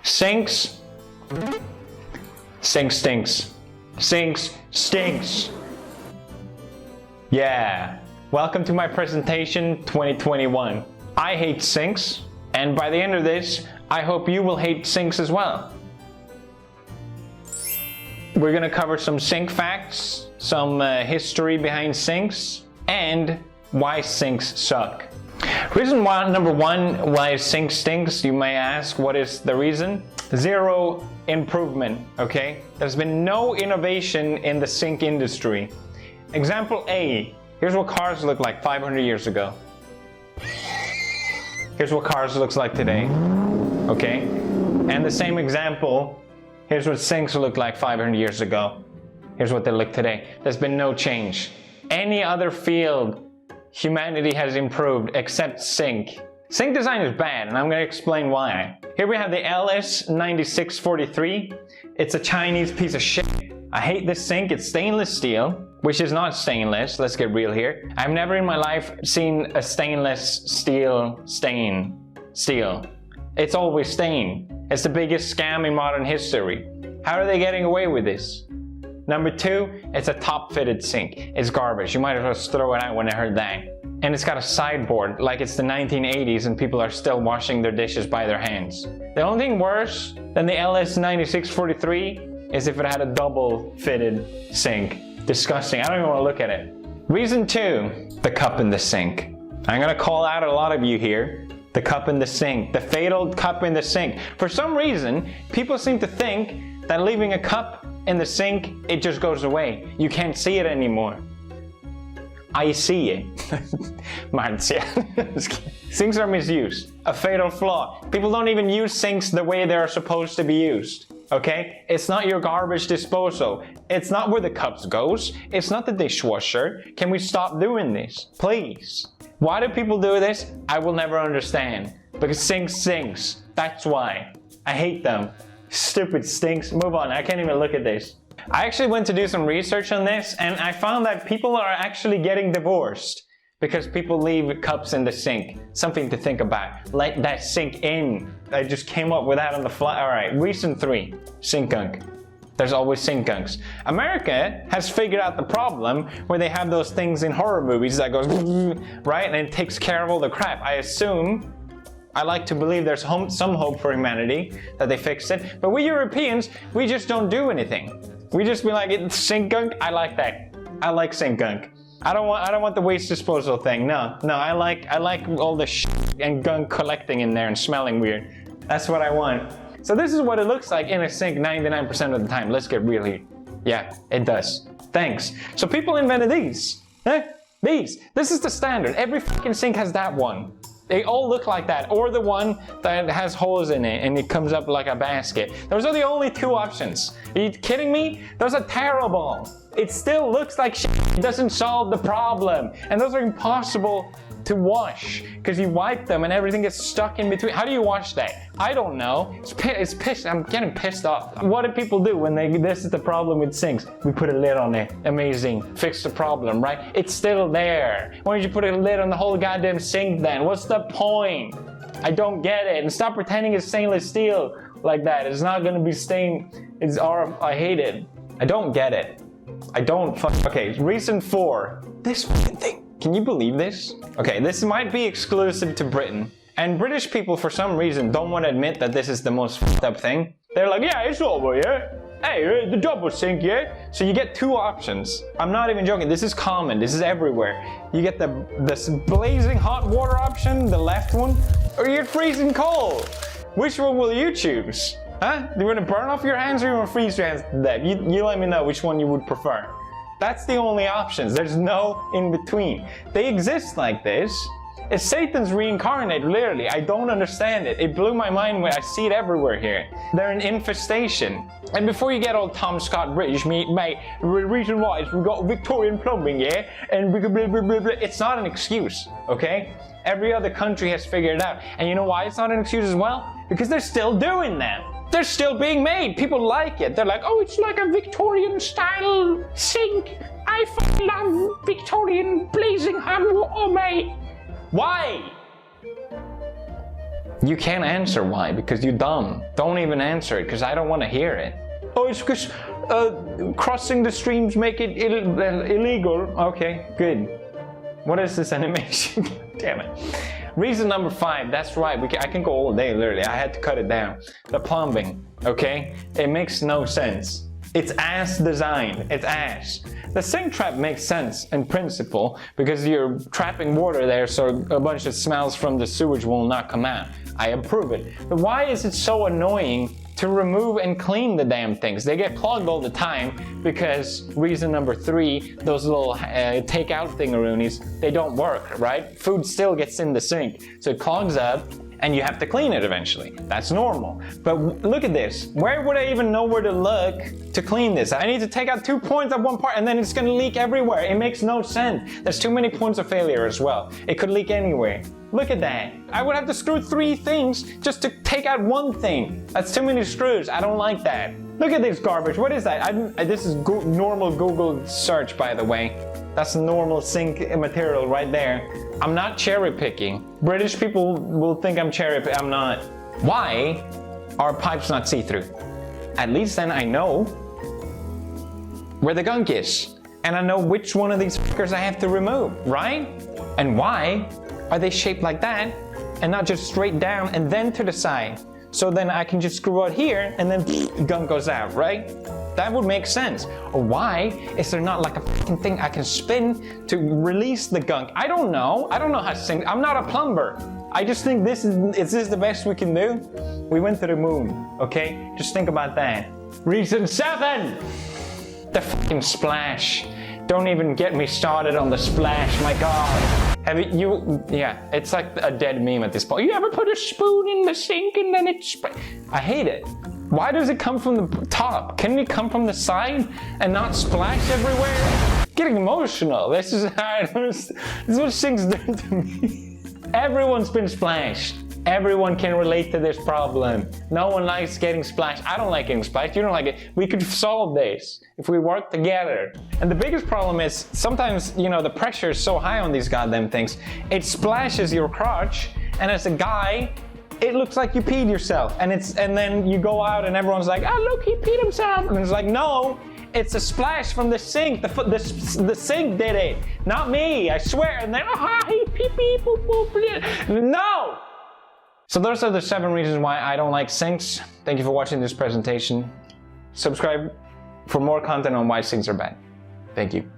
Sinks. Sink stinks. Sinks stinks. Yeah. Welcome to my presentation 2021. I hate sinks, and by the end of this, I hope you will hate sinks as well. We're gonna cover some sink facts, some history behind sinks, and why sinks suck. Reason number one why sink stinks, you may ask, what is the reason? Zero improvement, okay? There's been no innovation in the sink industry. Example A, here's what cars looked like 500 years ago. Here's what cars looks like today, okay? And the same example, here's what sinks looked like 500 years ago. Here's what they look today. There's been no change. Any other field, humanity has improved except sink. Sink design is bad, and I'm going to explain why. Here we have the LS9643. It's a Chinese piece of shit. I hate this sink. It's stainless steel, which is not stainless. Let's get real here. I've never in my life seen a stainless steel stain. Steel. It's always stained. It's the biggest scam in modern history. How are they getting away with this? Number two, it's a top-fitted sink. It's garbage. You might as well just throw it out when I heard that. And it's got a sideboard like it's the 1980s and people are still washing their dishes by their hands. The only thing worse than the LS9643 is if it had a double-fitted sink. Disgusting. I don't even want to look at it. Reason two, the cup in the sink. I'm going to call out a lot of you here. The cup in the sink. The fatal cup in the sink. For some reason, people seem to think that leaving a cup in the sink, it just goes away. You can't see it anymore. I see it. Sinks are misused. A fatal flaw. People don't even use sinks the way they're supposed to be used. Okay? It's not your garbage disposal. It's not where the cups goes. It's not the dishwasher. Can we stop doing this? Please. Why do people do this? I will never understand. Because sinks stinks. That's why. I hate them. Stupid stinks. Move on. I can't even look at this. I actually went to do some research on this, and I found that people are actually getting divorced because people leave cups in the sink. Something to think about. Let that sink in. I just came up with that on the fly. All right, reason three, sink gunk. There's always sink gunks. America has figured out the problem where they have those things in horror movies that goes, right, and it takes care of all the crap. I assume, I like to believe there's some hope for humanity that they fixed it, but we Europeans, we just don't do anything. We just be like, it's sink gunk. I like that. I like sink gunk. I don't want the waste disposal thing. No, I like all the shit and gunk collecting in there and smelling weird. That's what I want. So this is what it looks like in a sink 99% of the time. Let's get real here. Yeah, it does. Thanks. So people invented these. These. This is the standard. Every fucking sink has that one. They all look like that, or the one that has holes in it and it comes up like a basket. Those are the only two options. Are you kidding me? Those are terrible. It still looks like shit. It doesn't solve the problem. And those are impossible to wash because you wipe them and everything gets stuck in between. How do you wash that? I don't know. It's pissed. I'm getting pissed off. What do people do when this is the problem with sinks? We put a lid on it. Amazing. Fix the problem, right? It's still there. Why don't you put a lid on the whole goddamn sink then? What's the point? I don't get it. And stop pretending it's stainless steel like that. It's not gonna be stained. I hate it. I don't get it. I don't okay, reason four. This fucking thing. Can you believe this? Okay, this might be exclusive to Britain. And British people, for some reason, don't want to admit that this is the most fucked up thing. They're like, yeah, it's over, yeah? Hey, the double sink, yeah? So you get two options. I'm not even joking. This is common. This is everywhere. You get the blazing hot water option, the left one, or you get freezing cold. Which one will you choose? Huh? Do you want to burn off your hands or you want to freeze your hands to death? You let me know which one you would prefer. That's the only options. There's no in between. They exist like this. It's Satan's reincarnate, literally. I don't understand it. It blew my mind when I see it everywhere here. They're an infestation. And before you get all Tom Scott British, mate, the reason why is we've got Victorian plumbing, yeah? And blah, blah, blah, blah, blah. It's not an excuse, okay? Every other country has figured it out. And you know why it's not an excuse as well? Because they're still doing them. They're still being made. People like it. They're like, oh, it's like a Victorian style sink. I fucking love Victorian blazing hot water, mate. Why? You can't answer why, because you're dumb. Don't even answer it, because I don't want to hear it. Oh, it's because crossing the streams make it illegal. Okay, good. What is this animation? Damn it. Reason number 5, that's right, I can go all day, literally. I had to cut it down. The plumbing, okay? It makes no sense. It's ass designed, it's ass. The sink trap makes sense in principle because you're trapping water there so a bunch of smells from the sewage will not come out. I approve it. But why is it so annoying to remove and clean the damn things? They get clogged all the time because reason number 3, those little takeout thingaroonies, they don't work, right? Food still gets in the sink, so it clogs up and you have to clean it eventually. That's normal. But look at this. Where would I even know where to look to clean this? I need to take out 2 points at one part and then it's gonna leak everywhere. It makes no sense. There's too many points of failure as well. It could leak anywhere. Look at that. I would have to screw 3 things just to take out 1 thing. That's too many screws. I don't like that. Look at this garbage. What is that? This is normal Google search, by the way. That's normal sink material right there. I'm not cherry picking. British people will think I'm cherry picking. I'm not. Why are pipes not see-through? At least then I know where the gunk is. And I know which one of these fuckers I have to remove, right? And why are they shaped like that and not just straight down and then to the side? So then I can just screw out here and then gunk goes out, right? That would make sense. Or why is there not like a fucking thing I can spin to release the gunk? I don't know. I don't know how to sing. I'm not a plumber. I just think is this the best we can do? We went to the moon, okay? Just think about that. Reason 7! The fucking splash. Don't even get me started on the splash, my God. Have yeah, it's like a dead meme at this point. You ever put a spoon in the sink and then it I hate it. Why does it come from the top? Can it come from the side and not splash everywhere? Getting emotional. This is what sinks do to me. Everyone's been splashed. Everyone can relate to this problem. No one likes getting splashed. I don't like getting splashed. You don't like it. We could solve this if we work together. And the biggest problem is sometimes, you know, the pressure is so high on these goddamn things. It splashes your crotch, and as a guy, it looks like you peed yourself. And then you go out and everyone's like, oh look, he peed himself. And it's like, no, it's a splash from the sink. The sink did it, not me. I swear. And then, he pee pee boop boop. No. So those are the 7 reasons why I don't like sinks. Thank you for watching this presentation. Subscribe for more content on why sinks are bad. Thank you.